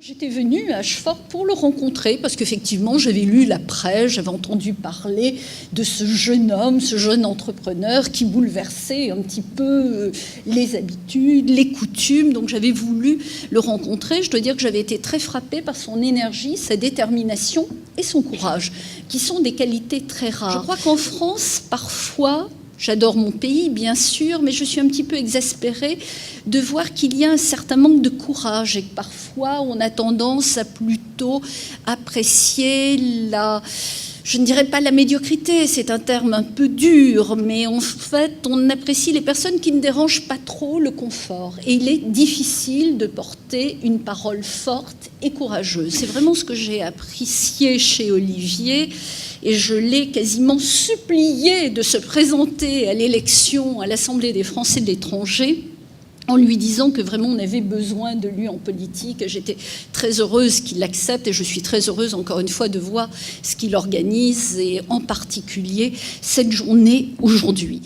J'étais venue à Ashford pour le rencontrer parce qu'effectivement j'avais lu la presse, j'avais entendu parler de ce jeune homme, ce jeune entrepreneur qui bouleversait un petit peu les habitudes, les coutumes, donc j'avais voulu le rencontrer. Je dois dire que j'avais été très frappée par son énergie, sa détermination et son courage, qui sont des qualités très rares. Je crois qu'en France, parfois, j'adore mon pays, bien sûr, mais je suis un petit peu exaspérée de voir qu'il y a un certain manque de courage et que parfois on a tendance à plutôt apprécier je ne dirais pas la médiocrité, c'est un terme un peu dur, mais en fait on apprécie les personnes qui ne dérangent pas trop le confort. Et il est difficile de porter une parole forte et courageuse. C'est vraiment ce que j'ai apprécié chez Olivier. Et je l'ai quasiment supplié de se présenter à l'élection à l'Assemblée des Français de l'étranger en lui disant que vraiment on avait besoin de lui en politique. J'étais très heureuse qu'il l'accepte et je suis très heureuse encore une fois de voir ce qu'il organise et en particulier cette journée aujourd'hui.